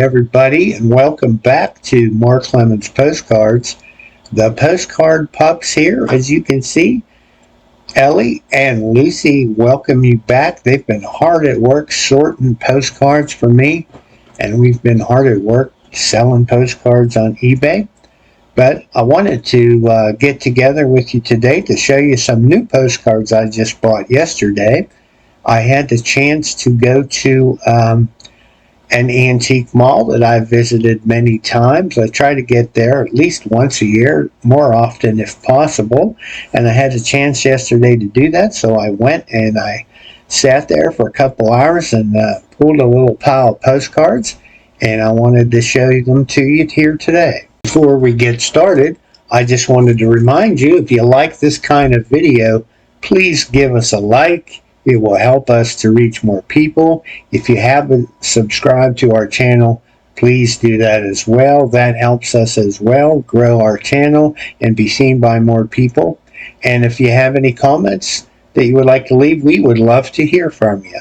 everybody, and welcome back to Mark Lemon's Postcards. The postcard pups here, as you can see. Ellie and Lucy welcome you back. They've been hard at work sorting postcards for me, and we've been hard at work selling postcards on eBay. But I wanted to get together with you today to show you some new postcards I just bought yesterday. I had the chance to go to an antique mall that I've visited many times. I try to get there at least once a year, more often if possible. And I had a chance yesterday to do that, so I went and I sat there for a couple hours and pulled a little pile of postcards, and I wanted to show them to you here today. Before we get started, I just wanted to remind you, if you like this kind of video, please give us a like. It will help us to reach more people. If you haven't subscribed to our channel, please do that as well. That helps us as well grow our channel and be seen by more people. And if you have any comments that you would like to leave, we would love to hear from you.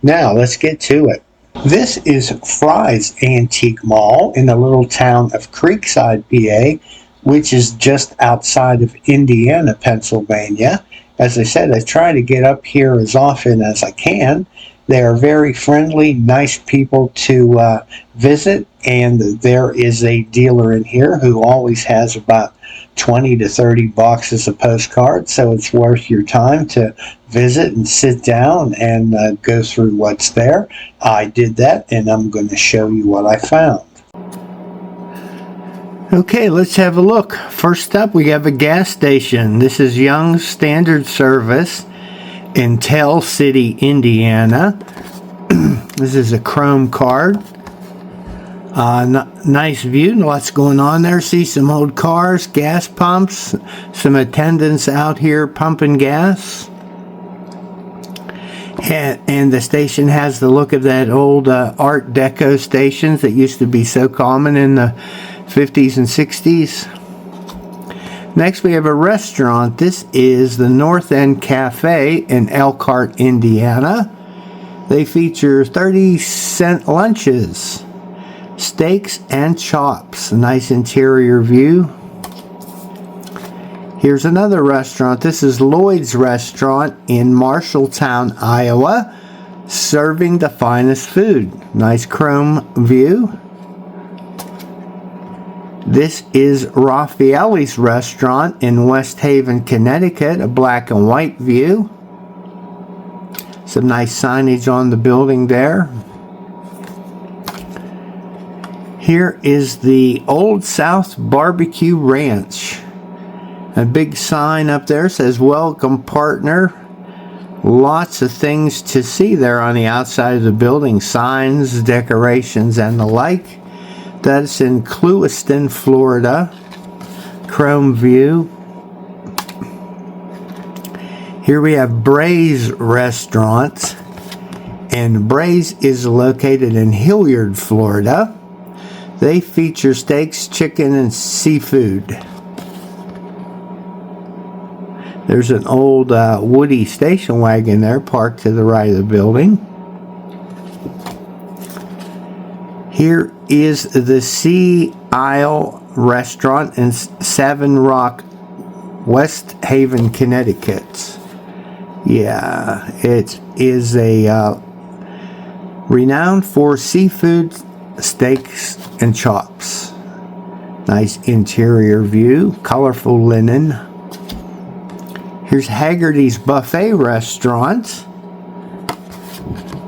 Now, let's get to it. This is Fry's Antique Mall in the little town of Creekside, PA, which is just outside of Indiana, Pennsylvania. As I said, I try to get up here as often as I can. They are very friendly, nice people to visit, and there is a dealer in here who always has about 20 to 30 boxes of postcards, so it's worth your time to visit and sit down and go through what's there. I did that, and I'm going to show you what I found. Okay, let's have a look. First up, we have a gas station. This is Young's Standard Service in Tell City, Indiana. This is a chrome card. Nice view, lots going on there. See some old cars, gas pumps, some attendants out here pumping gas. And the station has the look of that old Art Deco stations that used to be so common in the 50s and 60s. Next, we have a restaurant. This is the North End Cafe in Elkhart, Indiana. They feature 30-cent lunches, steaks and chops. A nice interior view. Here's another restaurant. This is Lloyd's Restaurant in Marshalltown, Iowa, serving the finest food. Nice chrome view. This is Raffaelli's Restaurant in West Haven, Connecticut, a black and white view. Some nice signage on the building there. Here is the Old South Barbecue Ranch. A big sign up there says, "Welcome, partner." Lots of things to see there on the outside of the building. Signs, decorations, and the like. That's in Clewiston, Florida. Chrome view. Here we have Bray's Restaurant. And Bray's is located in Hilliard, Florida. They feature steaks, chicken, and seafood. There's an old Woody station wagon there parked to the right of the building. Here is the Sea Isle Restaurant in Savin Rock, West Haven, Connecticut. Yeah, it is a renowned for seafood, steaks, and chops. Nice interior view, colorful linen. Here's Haggerty's Buffet Restaurant,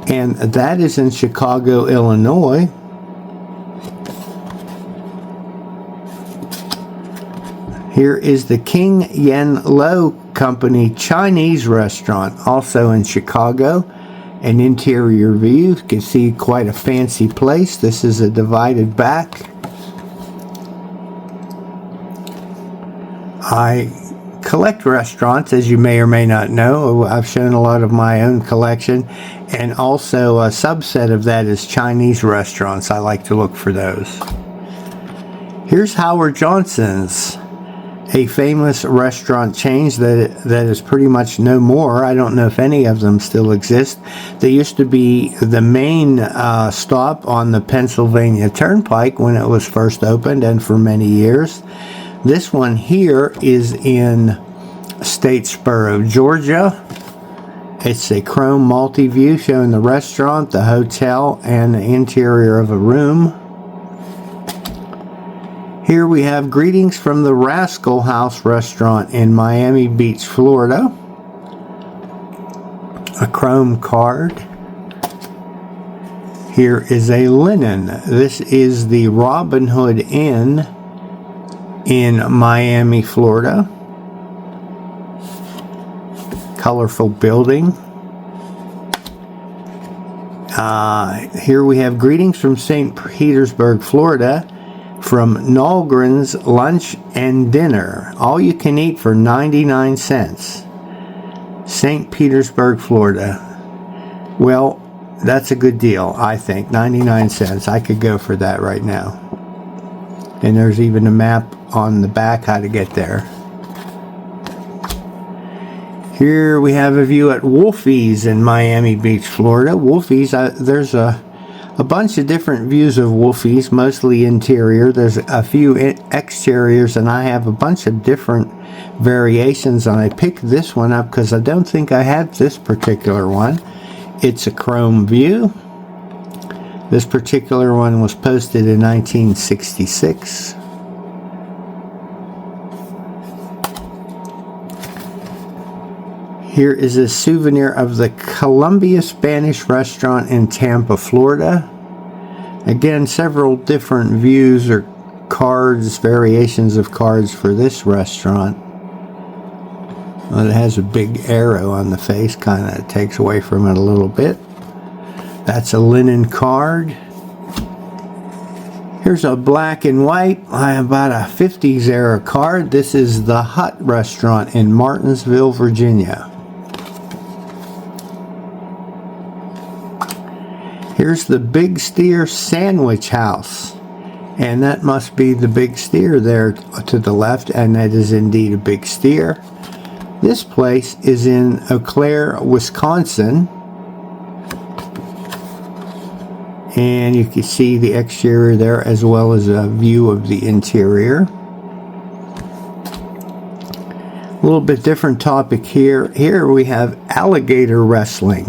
and that is in Chicago, Illinois. Here is the King Yen Lo Company Chinese Restaurant, also in Chicago. An interior view. You can see quite a fancy place. This is a divided back. I collect restaurants, as you may or may not know. I've shown a lot of my own collection, and also a subset of that is Chinese restaurants. I like to look for those. Here's Howard Johnson's, a famous restaurant chain that is pretty much no more. I don't know if any of them still exist. They used to be the main stop on the Pennsylvania Turnpike when it was first opened, and for many years. This one here is in Statesboro, Georgia. It's a chrome multi-view showing the restaurant, the hotel, and the interior of a room. Here we have greetings from the Rascal House restaurant in Miami Beach, Florida. A chrome card. Here is a linen. This is the Robin Hood Inn in Miami, Florida. Colorful building. Here we have greetings from St. Petersburg, Florida, from Nalgren's Lunch and Dinner. All you can eat for 99 cents. St. Petersburg, Florida. Well, that's a good deal, I think. 99 cents. I could go for that right now. And there's even a map on the back how to get there. Here we have a view at Wolfie's in Miami Beach, Florida. Wolfie's, there's a bunch of different views of Wolfie's, mostly interior. There's a few exteriors, and I have a bunch of different variations, and I picked this one up because I don't think I have this particular one. It's a chrome view. This particular one was posted in 1966. Here is a souvenir of the Columbia Spanish restaurant in Tampa, Florida. Again, several different views or cards, variations of cards for this restaurant. Well, it has a big arrow on the face, kind of takes away from it a little bit. That's a linen card. Here's a black and white, about a 50s era card. This is the Hut restaurant in Martinsville, Virginia. Here's the Big Steer Sandwich House, and that must be the Big Steer there to the left, and that is indeed a Big Steer. This place is in Eau Claire, Wisconsin, and you can see the exterior there as well as a view of the interior. A little bit different topic here. Here we have alligator wrestling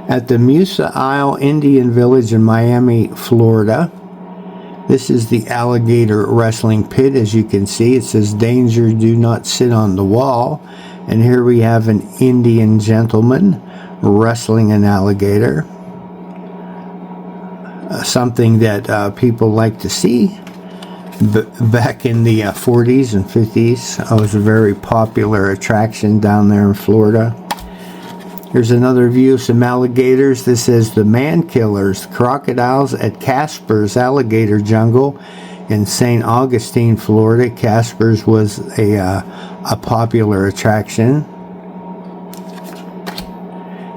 at the Musa Isle Indian Village in Miami, Florida. This is the alligator wrestling pit. As you can see, it says, "Danger, do not sit on the wall." And here we have an Indian gentleman wrestling an alligator. Something that people like to see. Back in the 40s and 50s, it was a very popular attraction down there in Florida. Here's another view of some alligators. This is the Man Killers, crocodiles at Casper's Alligator Jungle in St. Augustine, Florida. Casper's was a popular attraction.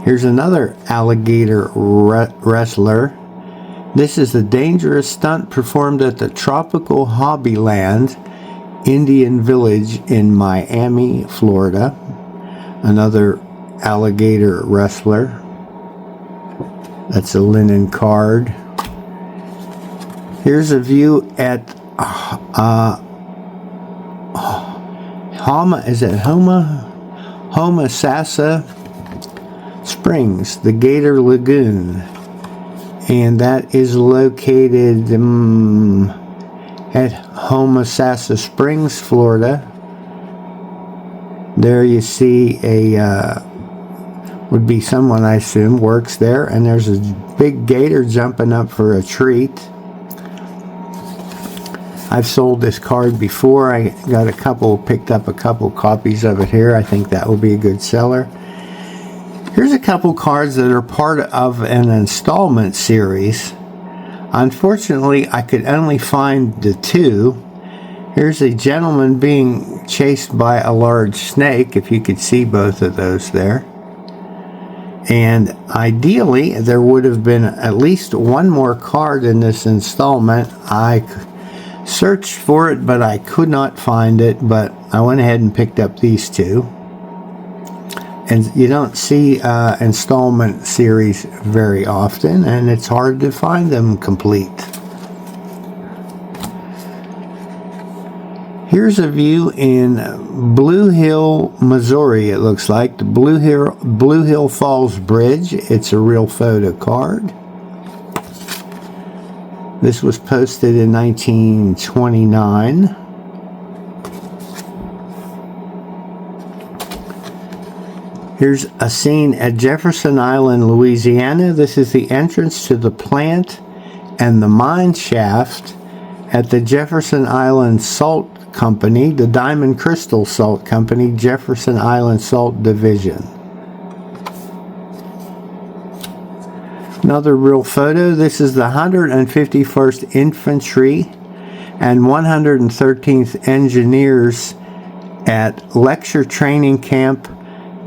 Here's another alligator wrestler. This is the dangerous stunt performed at the Tropical Hobbyland Indian Village in Miami, Florida. Another alligator wrestler. That's a linen card. Here's a view at Homosassa Springs, the Gator Lagoon, and that is located at Homosassa Springs, Florida. There you see would be someone, I assume, works there, and there's a big gator jumping up for a treat. I've sold this card before. I got picked up a couple copies of it here. I think that will be a good seller. Here's a couple cards that are part of an installment series. Unfortunately, I could only find the two. Here's a gentleman being chased by a large snake, if you could see both of those there. And ideally, there would have been at least one more card in this installment. I Searched for it, but I could not find it, but I went ahead and picked up these two. And you don't see installment series very often, and it's hard to find them complete. Here's a view in Blue Hill, Missouri, it looks like. The Blue Hill Falls Bridge. It's a real photo card. This was posted in 1929. Here's a scene at Jefferson Island, Louisiana. This is the entrance to the plant and the mine shaft at the Jefferson Island Salt Company, the Diamond Crystal Salt Company, Jefferson Island Salt Division. Another real photo. This is the 151st Infantry and 113th Engineers at Lecture Training Camp,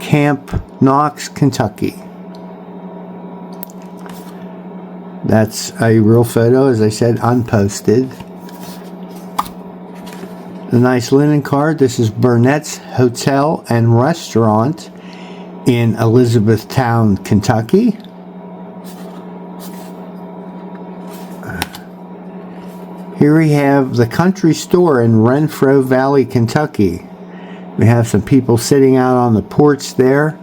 Camp Knox, Kentucky. That's a real photo, as I said, unposted. A nice linen card. This is Burnett's Hotel and Restaurant in Elizabethtown, Kentucky. Here we have the Country Store in Renfro Valley, Kentucky. We have some people sitting out on the porch there.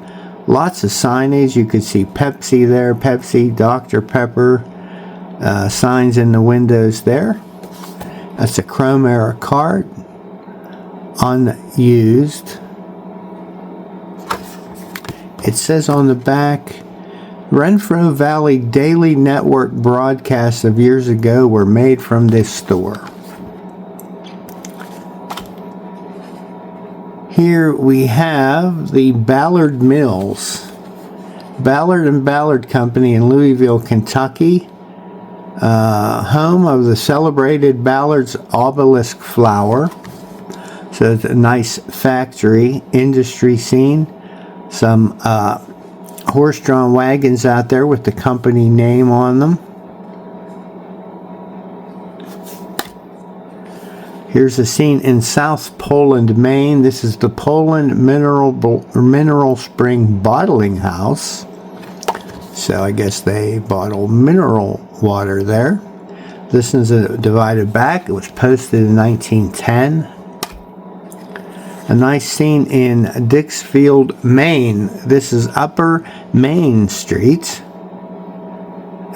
Lots of signage. You can see Pepsi there, Pepsi, Dr. Pepper, signs in the windows there. That's a chrome era card, unused. It says on the back, Renfro Valley Daily Network broadcasts of years ago were made from this store. Here we have the Ballard Mills. Ballard and Ballard Company in Louisville, Kentucky. Home of the celebrated Ballard's obelisk flower. So it's a nice factory, industry scene. Some horse-drawn wagons out there with the company name on them. Here's a scene in South Poland, Maine. This is the Poland Mineral Spring Bottling House. So I guess they bottle mineral water there. This is a divided back. It was posted in 1910. A nice scene in Dixfield, Maine. This is Upper Main Street.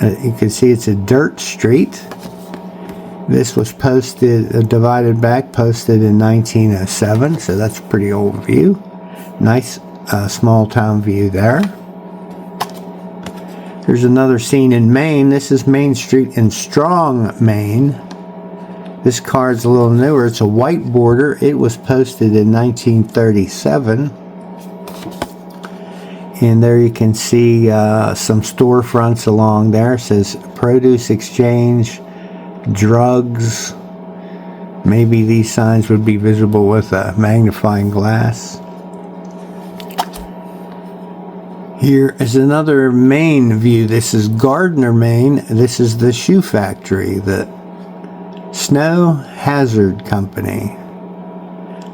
You can see it's a dirt street. This was posted, divided back, posted in 1907, so that's a pretty old view. Nice small town view there. Here's another scene in Maine. This is Main Street in Strong, Maine. This card's a little newer. It's a white border. It was posted in 1937. And there you can see some storefronts along there. It says Produce Exchange, Drugs. Maybe these signs would be visible with a magnifying glass. Here is another Maine view. This is Gardner, Maine. This is the shoe factory, the Snow Hazard Company.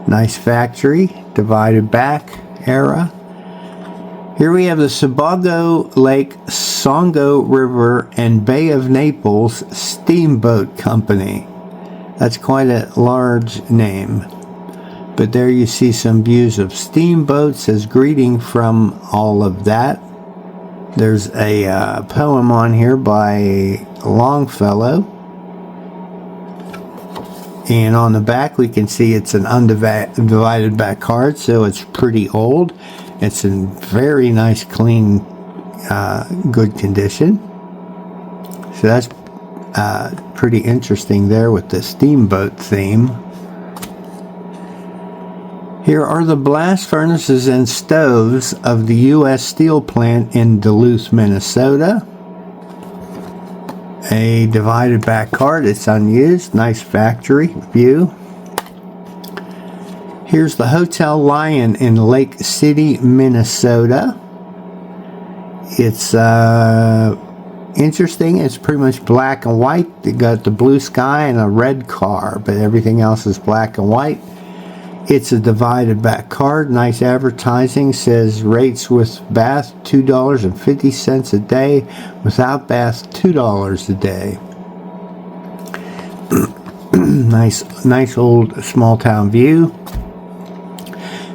Nice factory, divided back era. Here we have the Sebago Lake, Songo River, and Bay of Naples Steamboat Company. That's quite a large name. But there you see some views of steamboats as greeting from all of that. There's a poem on here by Longfellow. And on the back we can see it's an undivided back card, so it's pretty old. It's in very nice, clean, good condition. So that's pretty interesting there with the steamboat theme. Here are the blast furnaces and stoves of the U.S. Steel plant in Duluth, Minnesota. A divided back card. It's unused. Nice factory view. Here's the Hotel Lion in Lake City, Minnesota. It's interesting. It's pretty much black and white. They got the blue sky and a red car, but everything else is black and white. It's a divided back card. Nice advertising. Says rates with bath $2.50 a day. Without bath $2 a day. Nice old small town view.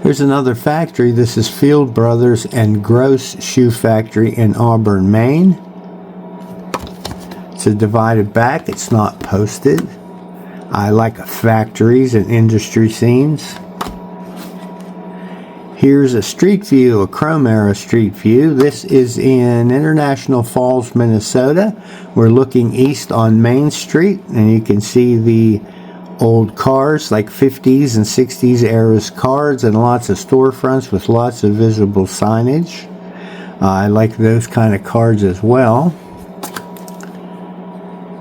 Here's another factory. This is Field Brothers and Gross Shoe Factory in Auburn, Maine. It's a divided back. It's not posted. I like factories and industry scenes. Here's a street view, a Chrome era street view. This is in International Falls, Minnesota. We're looking east on Main Street, and you can see the old cars, like 50s and 60s eras cars, and lots of storefronts with lots of visible signage. I like those kind of cards as well.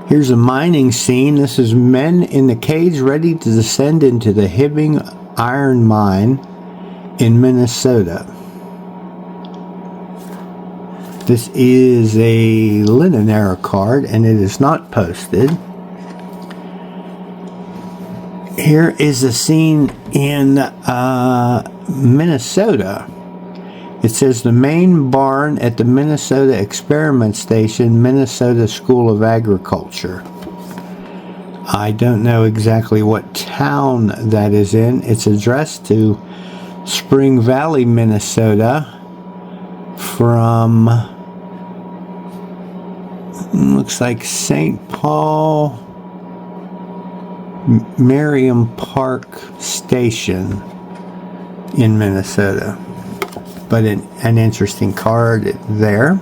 Here's a mining scene. This is men in the cage ready to descend into the Hibbing Iron Mine in Minnesota. This is a Linen era card, and it is not posted. Here is a scene in Minnesota. It says the main barn at the Minnesota Experiment Station, Minnesota School of Agriculture. I don't know exactly what town that is in. It's addressed to Spring Valley, Minnesota from, looks like St. Paul Merriam Park Station in Minnesota. But an interesting card there.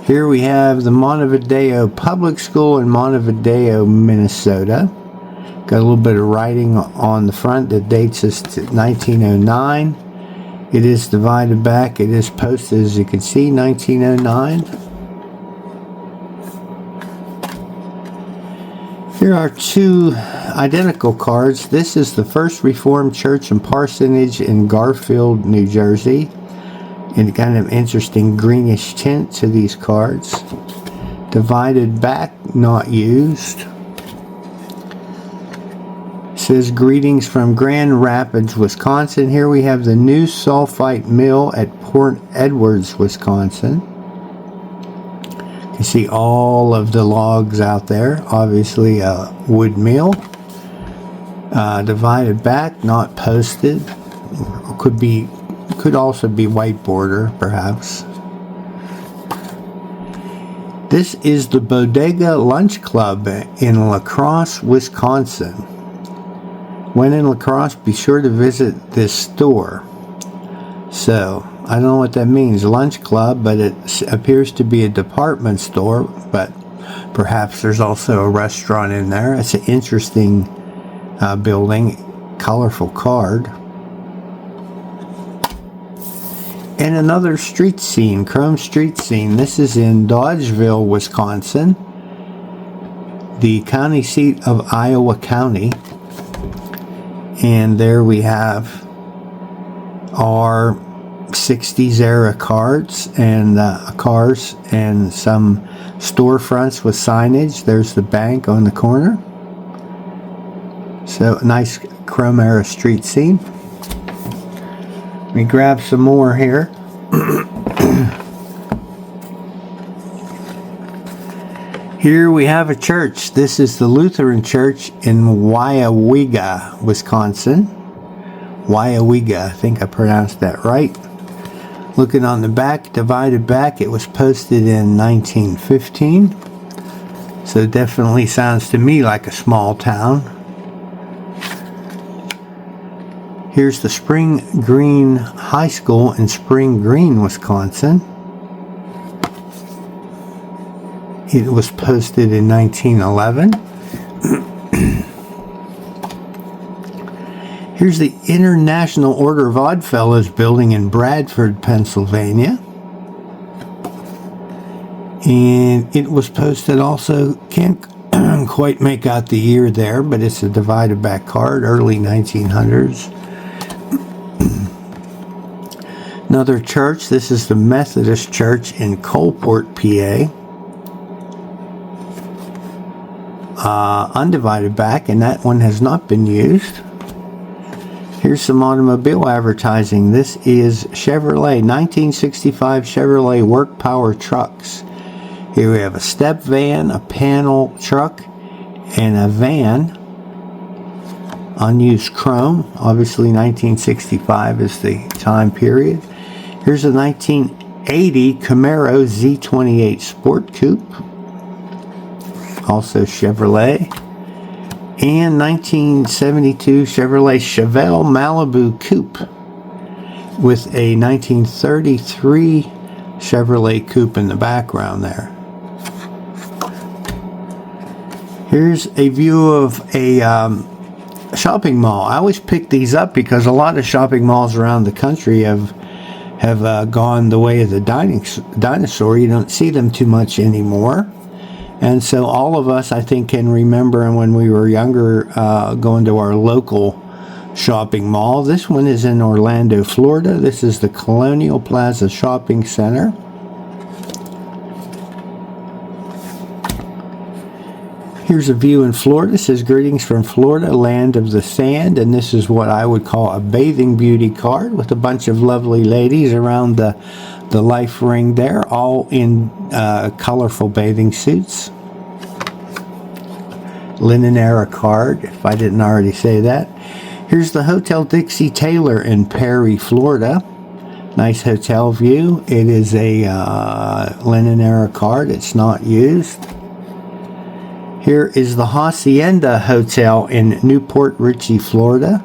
Here we have the Montevideo Public School in Montevideo, Minnesota. Got a little bit of writing on the front that dates us to 1909. It is divided back. It is posted, as you can see, 1909. Here are two identical cards. This is the First Reformed Church and Parsonage in Garfield, New Jersey. And kind of interesting greenish tint to these cards. Divided back, not used. It says greetings from Grand Rapids, Wisconsin. Here we have the new sulfite mill at Port Edwards, Wisconsin. You see all of the logs out there. Obviously a wood mill. Divided back, not posted. Could also be white border, perhaps. This is the Bodega Lunch Club in La Crosse, Wisconsin. When in La Crosse, be sure to visit this store. So, I don't know what that means, lunch club, but it appears to be a department store, but perhaps there's also a restaurant in there. It's an interesting building, colorful card. And another street scene, Chrome street scene. This is in Dodgeville, Wisconsin, the county seat of Iowa County. And there we have our 60s era cards and cars and some storefronts with signage. There's the bank on the corner. So a nice Chrome era street scene. Let me grab some more here. Here we have a church. This is the Lutheran Church in Weyauwega, Wisconsin. Weyauwega, I think I pronounced that right. Looking on the back, divided back, it was posted in 1915. So it definitely sounds to me like a small town. Here's the Spring Green High School in Spring Green, Wisconsin. It was posted in 1911. Here's the International Order of Oddfellows building in Bradford, Pennsylvania. And it was posted also, can't quite make out the year there, but it's a divided back card, early 1900s. Another church, this is the Methodist Church in Coalport, PA. Undivided back, and that one has not been used. Here's some automobile advertising. This is Chevrolet, 1965 Chevrolet Work Power Trucks. Here we have a step van, a panel truck, and a van. Unused chrome. Obviously 1965 is the time period. Here's a 1980 Camaro Z28 Sport Coupe. Also Chevrolet. And 1972 Chevrolet Chevelle Malibu Coupe with a 1933 Chevrolet Coupe in the background there. Here's a view of a shopping mall. I always pick these up because a lot of shopping malls around the country have gone the way of the dinosaur. You don't see them too much anymore. And so all of us, I think, can remember when we were younger going to our local shopping mall. This one is in Orlando, Florida. This is the Colonial Plaza Shopping Center. Here's a view in Florida. It says, "Greetings from Florida, land of the sand." And this is what I would call a bathing beauty card with a bunch of lovely ladies around the life ring there, all in colorful bathing suits. Linen era card, if I didn't already say that. Here's the Hotel Dixie Taylor in Perry, Florida. Nice hotel view. It is a linen era card. It's not used. Here is the Hacienda Hotel in Newport Richey, Florida.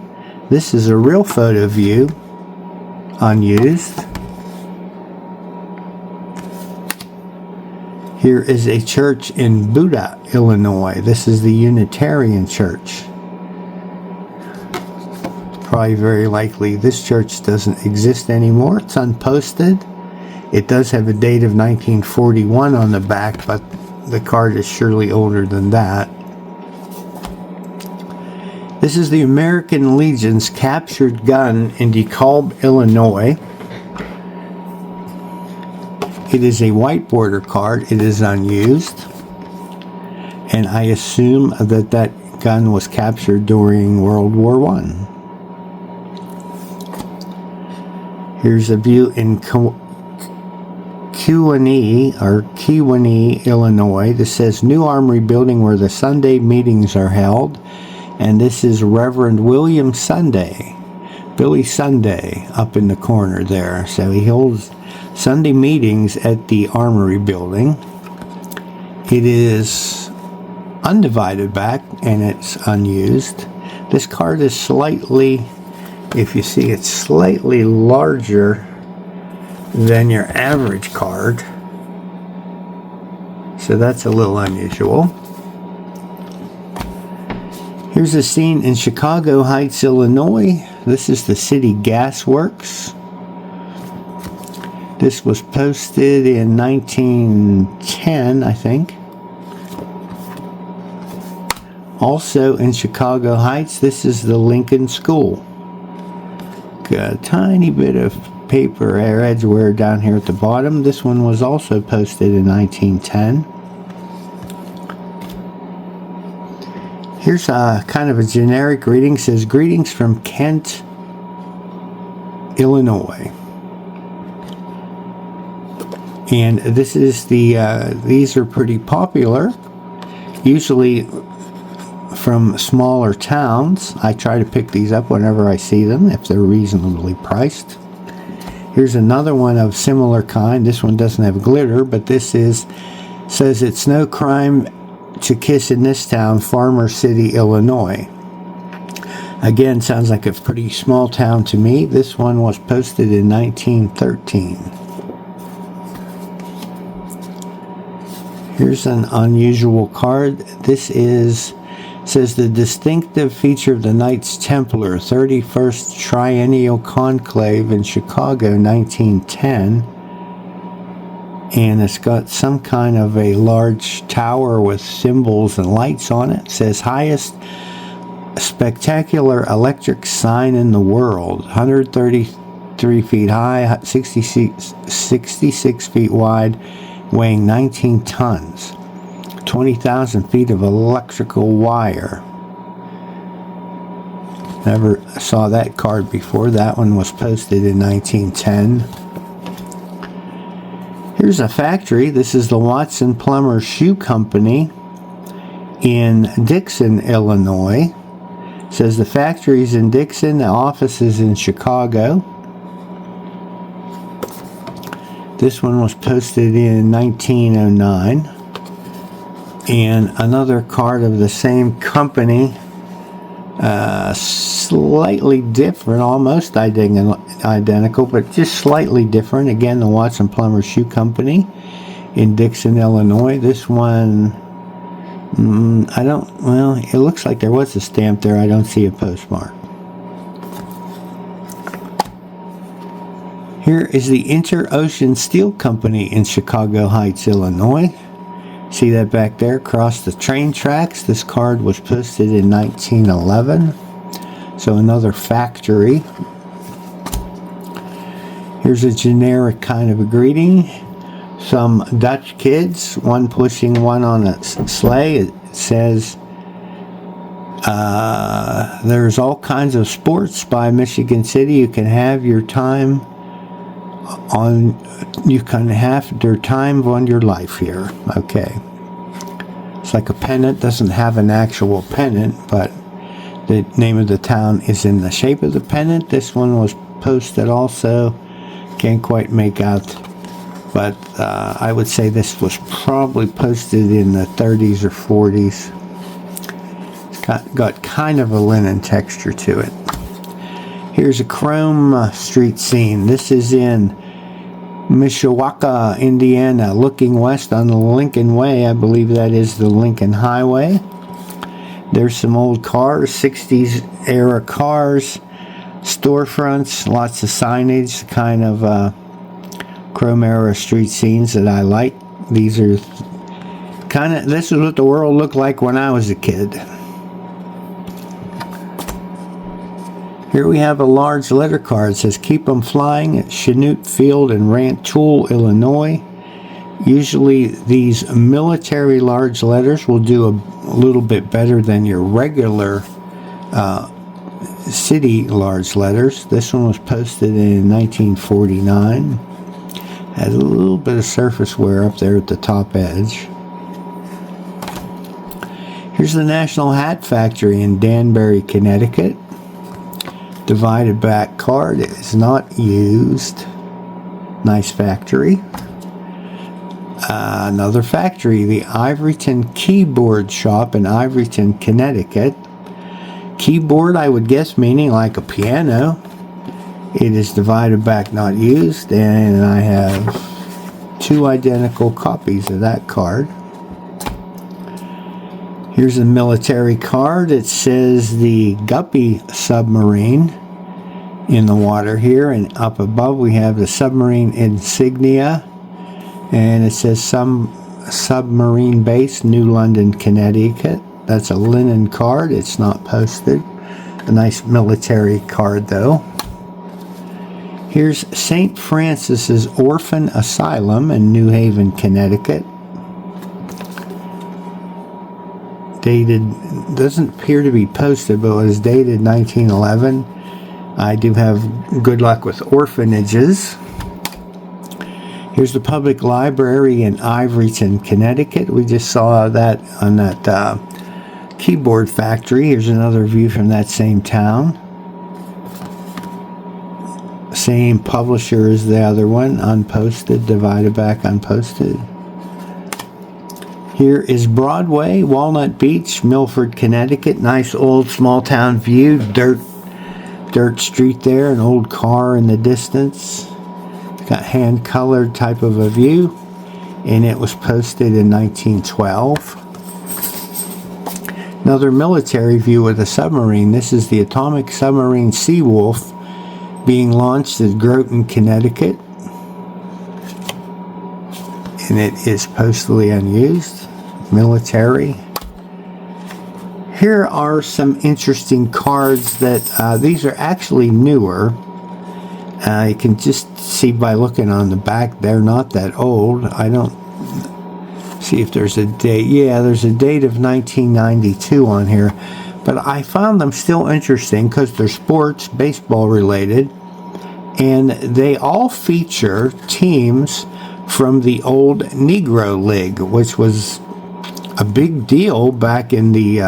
This is a real photo view, unused. Here is a church in Buda, Illinois. This is the Unitarian Church. Probably very likely this church doesn't exist anymore. It's unposted. It does have a date of 1941 on the back, but the card is surely older than that. This is the American Legion's captured gun in DeKalb, Illinois. It is a white border card. It is unused. And I assume that that gun was captured during World War I. Here's a view in Kewanee, Illinois. This says New Armory Building where the Sunday meetings are held. And this is Reverend William Sunday, Billy Sunday, up in the corner there. So he holds Sunday meetings at the Armory Building. It is undivided back and it's unused. This card is slightly, if you see, it's slightly larger than your average card. So that's a little unusual. Here's a scene in Chicago Heights, Illinois. This is the City Gas Works. This was posted in 1910, I think. Also in Chicago Heights, this is the Lincoln School. Got a tiny bit of paper or edgeware down here at the bottom. This one was also posted in 1910. Here's a kind of a generic greeting. It says, "Greetings from Kent, Illinois." And this is the, these are pretty popular, usually from smaller towns. I try to pick these up whenever I see them, if they're reasonably priced. Here's another one of similar kind. This one doesn't have glitter, but this says it's no crime to kiss in this town, Farmer City, Illinois. Again, sounds like a pretty small town to me. This one was posted in 1913. Here's an unusual card. This says the distinctive feature of the Knights Templar, 31st Triennial Conclave in Chicago, 1910. And it's got some kind of a large tower with symbols and lights on it. It says highest spectacular electric sign in the world, 130 3 feet high, 66 feet wide, weighing 19 tons. 20,000 feet of electrical wire. Never saw that card before. That one was posted in 1910. Here's a factory. This is the Watson Plumber Shoe Company in Dixon, Illinois. It says the factory's in Dixon, the office is in Chicago. This one was posted in 1909. And another card of the same company, slightly different, almost identical, but just slightly different. Again, the Watson Plumber Shoe Company in Dixon, Illinois. This one, it looks like there was a stamp there. I don't see a postmark. Here is the Inter-Ocean Steel Company in Chicago Heights, Illinois. See that back there across the train tracks? This card was posted in 1911. So another factory. Here's a generic kind of a greeting. Some Dutch kids, one pushing one on a sleigh. It says, there's all kinds of sports by Michigan City. You can have your time on your life here. Okay. It's like a pennant. Doesn't have an actual pennant, but the name of the town is in the shape of the pennant. This one was posted also. Can't quite make out, but I would say this was probably posted in the 30s or 40s. It's got kind of a linen texture to it. Here's a chrome street scene. This is in Mishawaka, Indiana, looking west on the Lincoln Way. I believe that is the Lincoln Highway. There's some old cars, 60s era cars, storefronts, lots of signage, kind of chrome era street scenes that I like. These are this is what the world looked like when I was a kid. Here we have a large letter card. It says, "Keep 'em flying" at Chanute Field in Rantoul, Illinois. Usually these military large letters will do a little bit better than your regular city large letters. This one was posted in 1949. Has a little bit of surface wear up there at the top edge. Here's the National Hat Factory in Danbury, Connecticut. Divided back card is not used. Nice factory. Another factory, the Ivoryton Keyboard Shop in Ivoryton, Connecticut. Keyboard, I would guess, meaning like a piano. It is divided back, not used, and I have 2 identical copies of that card. Here's a military card. It says the Guppy submarine in the water here, and up above we have the submarine insignia, and it says some submarine base, New London, Connecticut. That's a linen card. It's not posted. A nice military card though. Here's St. Francis's Orphan Asylum in New Haven, Connecticut. Dated, doesn't appear to be posted, but it was dated 1911. I do have good luck with orphanages. Here's the public library in Ivoryton, Connecticut. We just saw that on that keyboard factory. Here's another view from that same town. Same publisher as the other one, unposted, divided back, unposted. Here is Broadway, Walnut Beach, Milford, Connecticut. Nice old small town view, dirt street there, an old car in the distance. It's got hand colored type of a view, and it was posted in 1912. Another military view with a submarine. This is the atomic submarine Seawolf being launched at Groton, Connecticut, and it is postally unused. Military. Here are some interesting cards that these are actually newer. You can just see by looking on the back, they're not that old. I don't see if there's a date. Yeah, there's a date of 1992 on here. But I found them still interesting because they're sports, baseball related. And they all feature teams from the old Negro League, which was a big deal back in the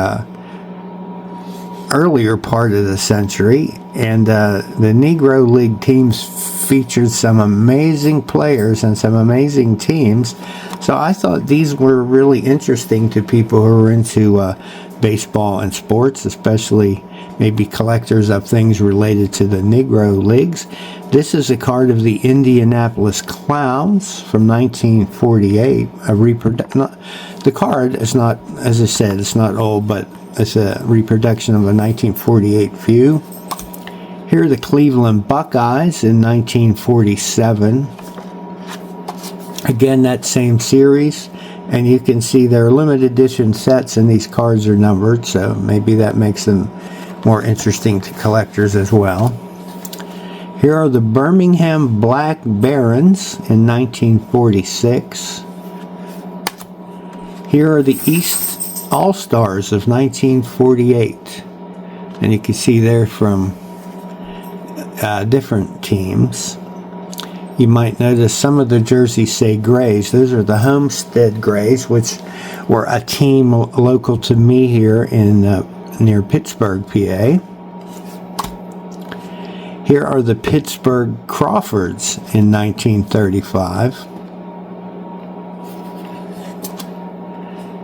earlier part of the century. And the Negro League teams featured some amazing players and some amazing teams. So I thought these were really interesting to people who are into baseball and sports, especially maybe collectors of things related to the Negro Leagues. This is a card of the Indianapolis Clowns from 1948. The card is not, as I said, it's not old, but it's a reproduction of a 1948 view. Here are the Cleveland Buckeyes in 1947. Again, that same series. And you can see they're limited edition sets, and these cards are numbered, so maybe that makes them more interesting to collectors as well. Here are the Birmingham Black Barons in 1946. Here are the East All-Stars of 1948. And you can see they're from different teams. You might notice some of the jerseys say Grays. Those are the Homestead Grays, which were a team local to me here in near Pittsburgh, PA. Here are the Pittsburgh Crawfords in 1935.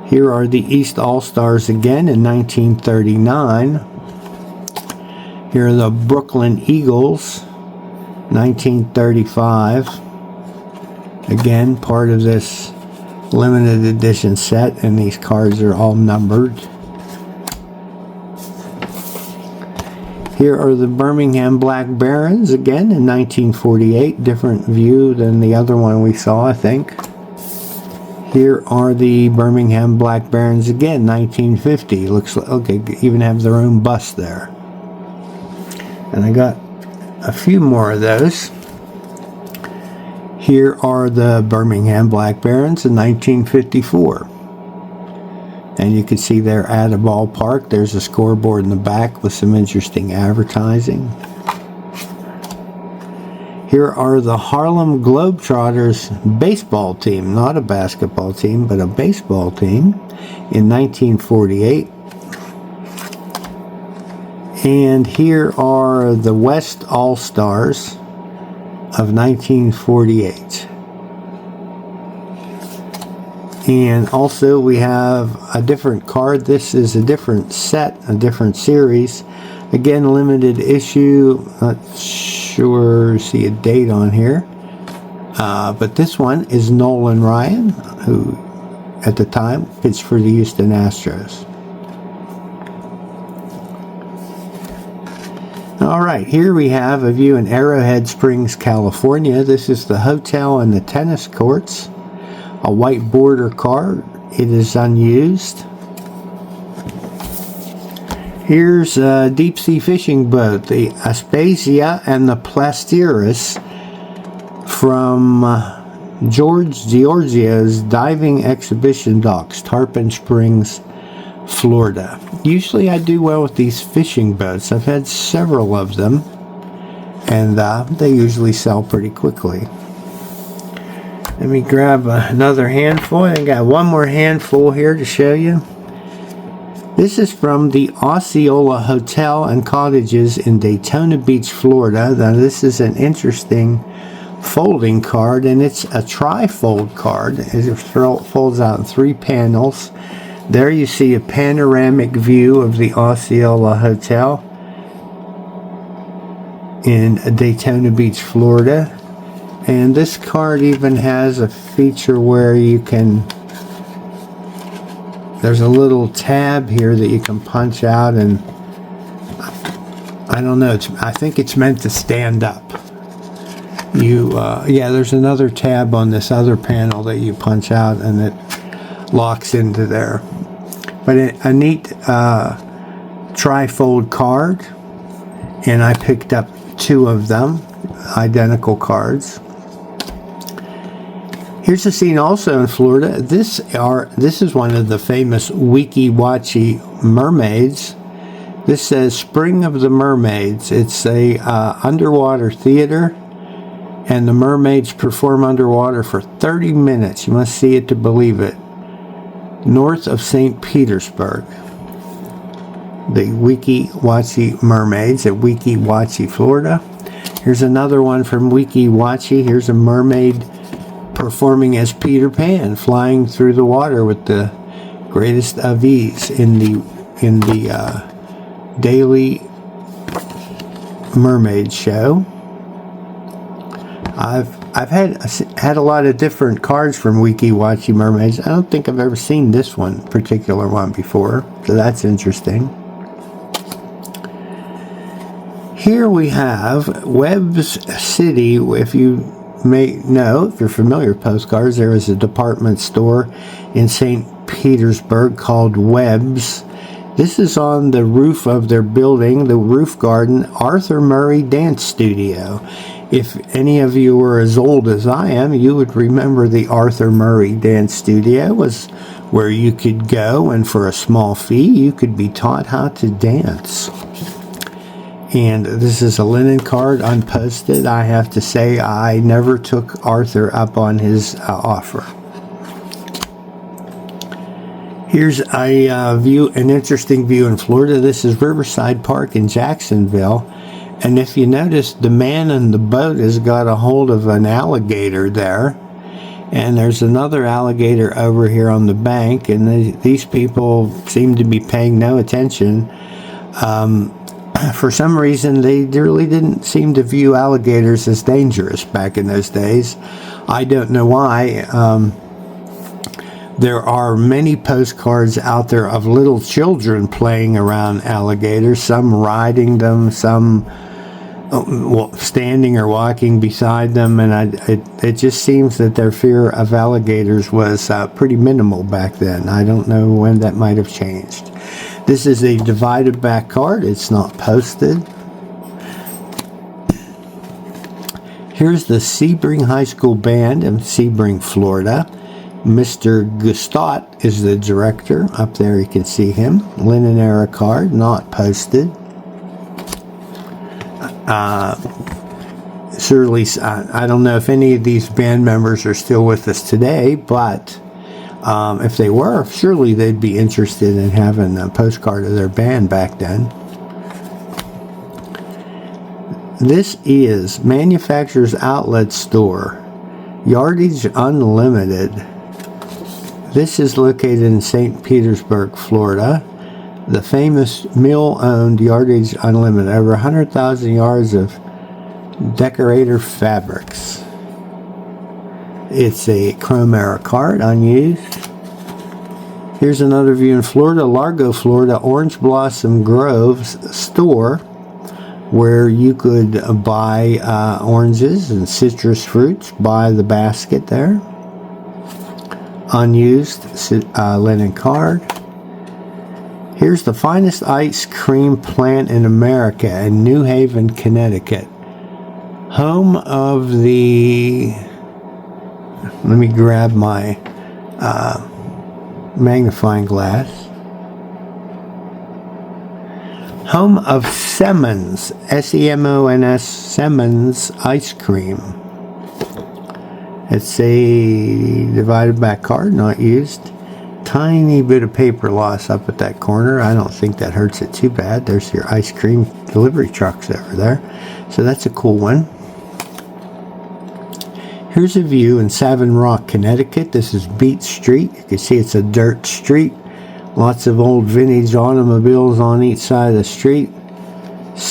Here are the East All-Stars again in 1939. Here are the Brooklyn Eagles, 1935. Again, part of this limited edition set, and these cards are all numbered. Here are the Birmingham Black Barons again in 1948. Different view than the other one we saw, I think. Here are the Birmingham Black Barons again, 1950. Looks like, okay, even have their own bust there. And I got a few more of those. Here are the Birmingham Black Barons in 1954. And you can see they're at a ballpark. There's a scoreboard in the back with some interesting advertising. Here are the Harlem Globetrotters baseball team, not a basketball team, but a baseball team in 1948. And here are the West All-Stars of 1948. And also we have a different card. This is a different set, a different series. Again, limited issue. Not sure, see a date on here. But this one is Nolan Ryan, who at the time pitched for the Houston Astros. All right, here we have a view in Arrowhead Springs, California. This is the hotel and the tennis courts. A white border card. It is unused. Here's a deep sea fishing boat, the Aspasia and the Plastiris from George Giorgio's Diving Exhibition Docks, Tarpon Springs, Florida. Usually I do well with these fishing boats. I've had several of them, and they usually sell pretty quickly. Let me grab another handful. I got one more handful here to show you. This is from the Osceola Hotel and Cottages in Daytona Beach, Florida. Now this is an interesting folding card, and it's a tri-fold card. It folds out in 3 panels. There you see a panoramic view of the Osceola Hotel in Daytona Beach, Florida. And this card even has a feature where you can, there's a little tab here that you can punch out, and I don't know, I think it's meant to stand up. Yeah, there's another tab on this other panel that you punch out, and it locks into there. But a neat tri-fold card, and I picked up 2 of them. identical cards. Here's a scene also in Florida. This is one of the famous Weeki Wachee mermaids. This says Spring of the Mermaids. It's a underwater theater, and the mermaids perform underwater for 30 minutes. You must see it to believe it. North of St. Petersburg. The Weeki Wachee mermaids at Weeki Wachee, Florida. Here's another one from Weeki Wachee. Here's a mermaid performing as Peter Pan, flying through the water with the greatest of ease in the daily mermaid show. I've had a lot of different cards from Weeki Wachee mermaids. I don't think I've ever seen this particular one before, so that's interesting. Here we have Webb's City. If you may know, if you're familiar with postcards, there is a department store in St. Petersburg called Webb's. This is on the roof of their building, the roof garden, Arthur Murray Dance Studio. If any of you were as old as I am, you would remember the Arthur Murray Dance Studio was where you could go, and for a small fee, you could be taught how to dance. And this is a linen card, unposted. I have to say, I never took Arthur up on his offer. Here's an interesting view in Florida. This is Riverside Park in Jacksonville. And if you notice, the man in the boat has got a hold of an alligator there. And there's another alligator over here on the bank. And these people seem to be paying no attention. For some reason, they really didn't seem to view alligators as dangerous back in those days. I don't know why. There are many postcards out there of little children playing around alligators, some riding them, some standing or walking beside them, and it just seems that their fear of alligators was pretty minimal back then. I don't know when that might have changed. This is a divided back card. It's not posted. Here's the Sebring High School Band in Sebring, Florida. Mr. Gustot is the director. Up there you can see him. Linen era card, not posted. Surely, I don't know if any of these band members are still with us today, but if they were, surely they'd be interested in having a postcard of their band back then. This is Manufacturer's Outlet Store, Yardage Unlimited. This is located in St. Petersburg, Florida. The famous mill-owned Yardage Unlimited, over 100,000 yards of decorator fabrics. It's a chrome era card, unused. Here's another view in Florida, Largo, Florida, Orange Blossom Grove's store, where you could buy oranges and citrus fruits by the basket there. Unused linen card. Here's the finest ice cream plant in America in New Haven, Connecticut. Home of the... Let me grab my magnifying glass. Home of Semmons, S-E-M-O-N-S, Semmons ice cream. It's a divided back card, not used. Tiny bit of paper loss up at that corner. I don't think that hurts it too bad. There's your ice cream delivery trucks over there. So that's a cool one. Here's a view in Savin Rock, Connecticut. This is Beat Street. You can see it's a dirt street. Lots of old vintage automobiles on each side of the street.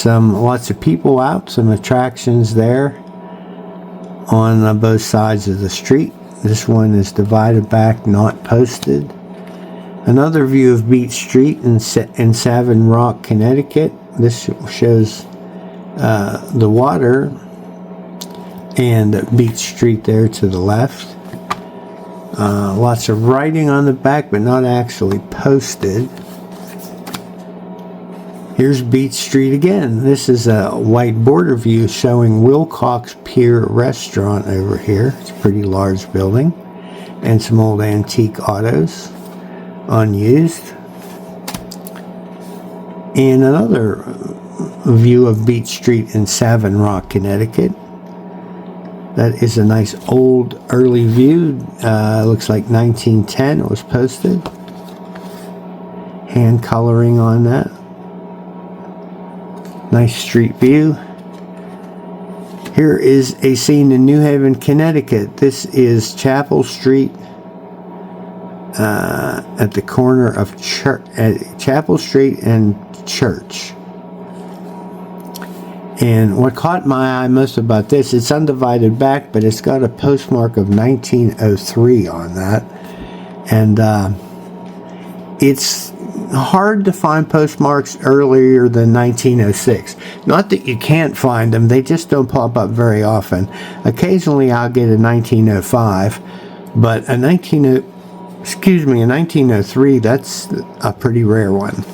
Lots of people out, some attractions there on both sides of the street. This one is divided back, not posted. Another view of Beach Street in Savin Rock, Connecticut. This shows the water and Beach Street there to the left. Lots of writing on the back, but not actually posted. Here's Beach Street again. This is a white border view showing Wilcox Pier Restaurant over here. It's a pretty large building. And some old antique autos, unused. And another view of Beach Street in Savin Rock, Connecticut. That is a nice old early view. Looks like 1910 it was posted. Hand coloring on that. Nice street view. Here is a scene in New Haven, Connecticut. This is Chapel Street at the corner of Chapel Street and Church. And what caught my eye most about this, it's undivided back, but it's got a postmark of 1903 on that. And it's hard to find postmarks earlier than 1906. Not that you can't find them, they just don't pop up very often. Occasionally I'll get a 1905, but a 1903, that's a pretty rare one.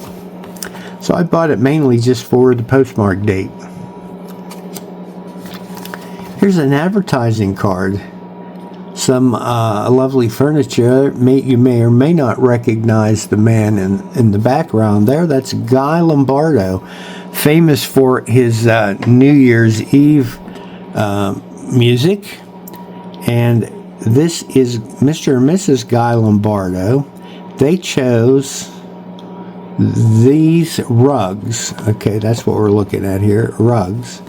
So I bought it mainly just for the postmark date. Here's an advertising card. Some lovely furniture. You may or may not recognize the man in the background there. That's Guy Lombardo, famous for his New Year's Eve music. And this is Mr. and Mrs. Guy Lombardo. They chose these rugs. Okay, that's what we're looking at here. Rugs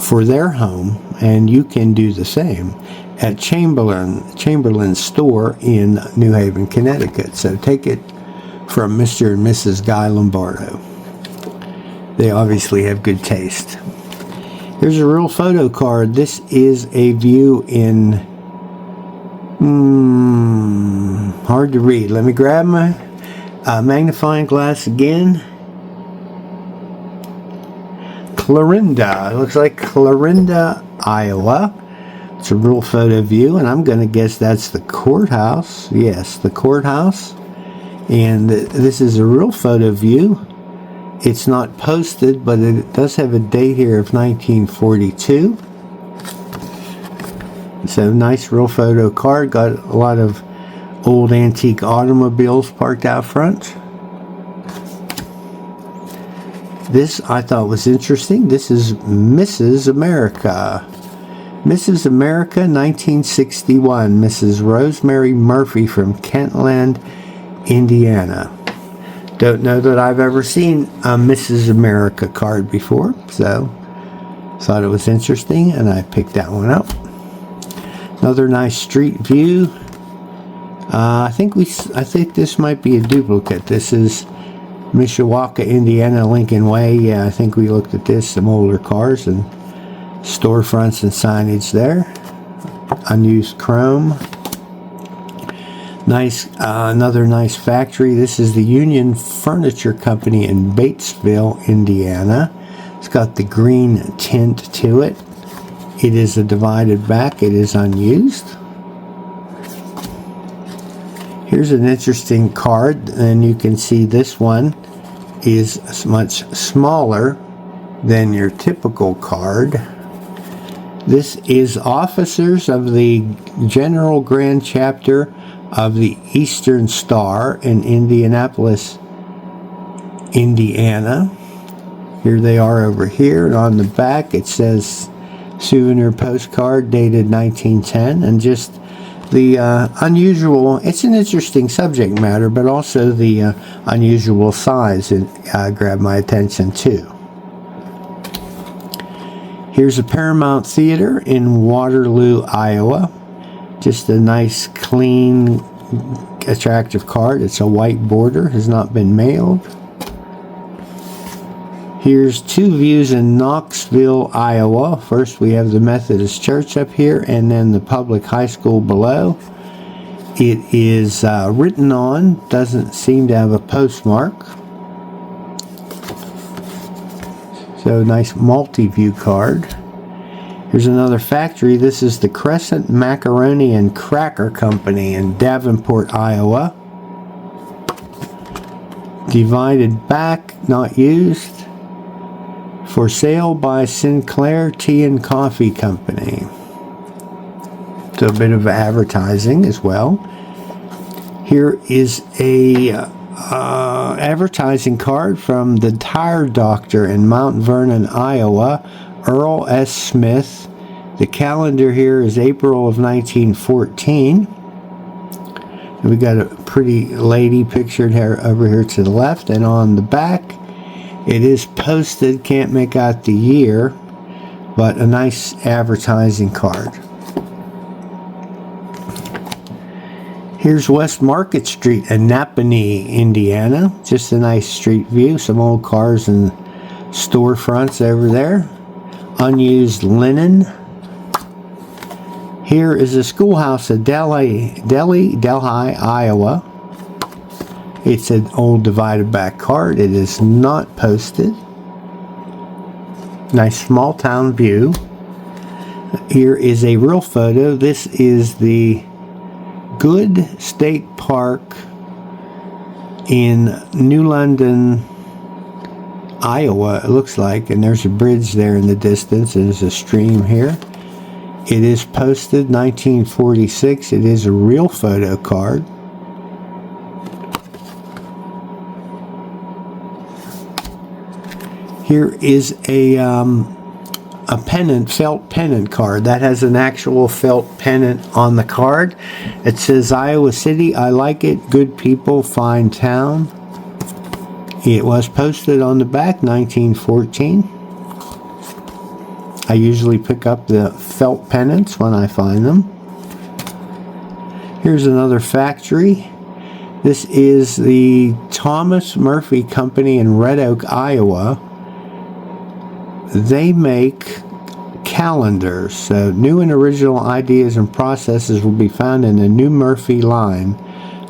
for their home, and you can do the same at Chamberlain's store in New Haven, Connecticut. So take it from Mr. and Mrs. Guy Lombardo. They obviously have good taste. Here's a real photo card. This is a view in hard to read. Let me grab my magnifying glass again. Clarinda. It looks like Clarinda, Iowa. It's a real photo view, and I'm going to guess that's the courthouse. Yes, the courthouse. And this is a real photo view. It's not posted, but it does have a date here of 1942. So nice real photo card. Got a lot of old antique automobiles parked out front. This I thought was interesting. This is Mrs. America. Mrs. America, 1961. Mrs. Rosemary Murphy from Kentland, Indiana. Don't know that I've ever seen a Mrs. America card before, so thought it was interesting, and I picked that one up. Another nice street view. I think this might be a duplicate. This is Mishawaka, Indiana, Lincoln Way. Yeah, I think we looked at this, some older cars and storefronts and signage there. Unused chrome. Nice, another nice factory. This is the Union Furniture Company in Batesville, Indiana. It's got the green tint to it. It is a divided back. It is unused. Here's an interesting card, and you can see this one is much smaller than your typical card. This is officers of the General Grand Chapter of the Eastern Star in Indianapolis, Indiana. Here they are over here, and on the back it says souvenir postcard dated 1910, and just the unusual, it's an interesting subject matter, but also the unusual size grabbed my attention too. Here's a Paramount Theater in Waterloo, Iowa. Just a nice, clean, attractive card. It's a white border, has not been mailed. Here's two views in Knoxville, Iowa. First we have the Methodist Church up here, and then the public high school below. It is written on, doesn't seem to have a postmark. So nice multi-view card. Here's another factory. This is the Crescent Macaroni and Cracker Company in Davenport, Iowa. divided back, not used. For sale by Sinclair Tea and Coffee Company. So a bit of advertising as well. Here is a advertising card from the Tire Doctor in Mount Vernon, Iowa, Earl S. Smith. The calendar here is April of 1914. We got a pretty lady pictured here over here to the left, and on the back it is posted. Can't make out the year, but a nice advertising card. Here's West Market Street in Napanee, Indiana. Just a nice street view. Some old cars and storefronts over there. Unused linen. Here is a schoolhouse at Delhi, Iowa. It's an old divided back card. It is not posted. Nice small town view. Here is a real photo. This is the Good State Park in New London, Iowa, it looks like, and there's a bridge there in the distance, and there's a stream here. It is posted 1946. It is a real photo card. Here is a felt pennant card. That has an actual felt pennant on the card. It says, Iowa City, I like it. Good people, fine town. It was posted on the back, 1914. I usually pick up the felt pennants when I find them. Here's another factory. This is the Thomas Murphy Company in Red Oak, Iowa. They make calendars, so new and original ideas and processes will be found in the new Murphy line,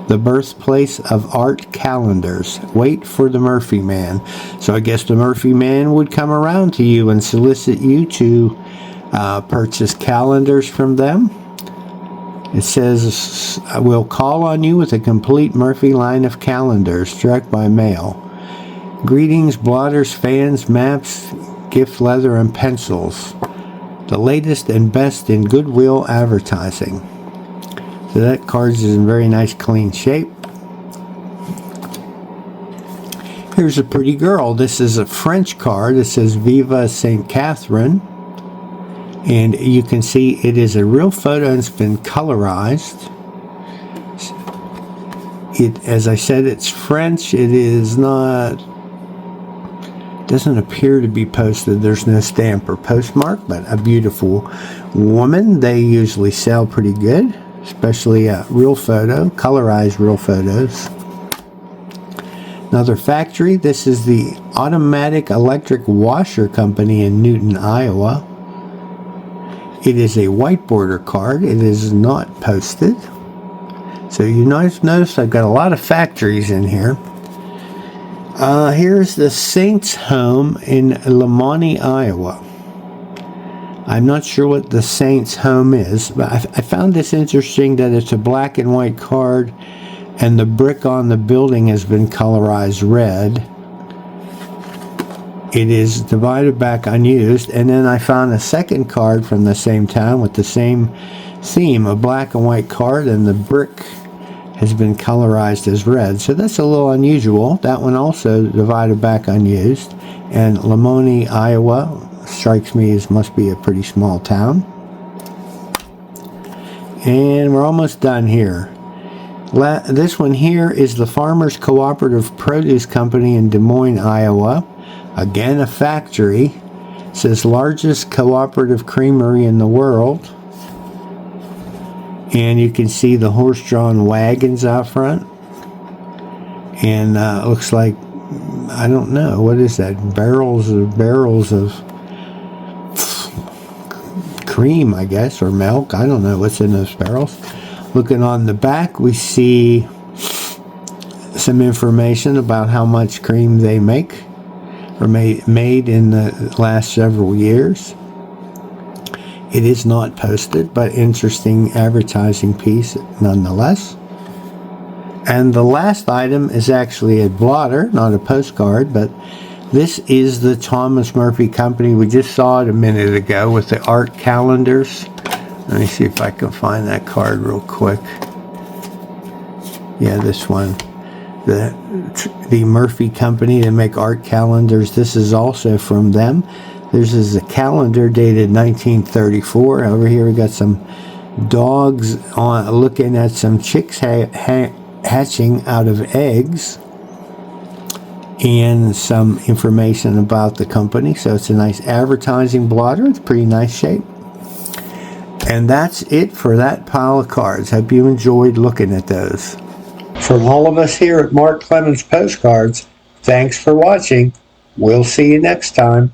the birthplace of art calendars. Wait for the Murphy Man. So I guess the Murphy Man would come around to you and solicit you to purchase calendars from them. It says, I will call on you with a complete Murphy line of calendars, direct by mail. Greetings, blotters, fans, maps, gift leather, and pencils. The latest and best in goodwill advertising. So that card is in very nice clean shape. Here's a pretty girl. This is a French card. It says Viva St. Catherine. And you can see it is a real photo and it's been colorized. As I said, it's French. It is not... doesn't appear to be posted. There's no stamp or postmark, but a beautiful woman. They usually sell pretty good, especially a real photo, colorized real photos. Another factory. This is the Automatic Electric Washer Company in Newton, Iowa. It is a white border card. It is not posted. So you notice I've got a lot of factories in here. Here's the Saints Home in Lamoni, Iowa. I'm not sure what the Saints Home is, but I found this interesting that it's a black and white card and the brick on the building has been colorized red. It is divided back unused, and then I found a second card from the same town with the same theme, a black and white card, and the brick has been colorized as red. So that's a little unusual. That one also divided back unused. And Lamoni, Iowa, strikes me as must be a pretty small town. And we're almost done here. This one here is the Farmers Cooperative Produce Company in Des Moines, Iowa. Again, a factory. It says largest cooperative creamery in the world. And you can see the horse-drawn wagons out front. And it looks like, I don't know, what is that? Barrels of cream, I guess, or milk. I don't know what's in those barrels. Looking on the back, we see some information about how much cream they make, or made in the last several years. It is not posted, but interesting advertising piece nonetheless. And the last item is actually a blotter, not a postcard, but this is the Thomas Murphy Company. We just saw it a minute ago with the art calendars. Let me see if I can find that card real quick. Yeah, this one. The Murphy Company, they make art calendars. This is also from them. This is a calendar dated 1934. Over here we got some dogs looking at some chicks hatching out of eggs, and some information about the company. So it's a nice advertising blotter. It's pretty nice shape. And that's it for that pile of cards. Hope you enjoyed looking at those. From all of us here at Mark Clemens Postcards, thanks for watching. We'll see you next time.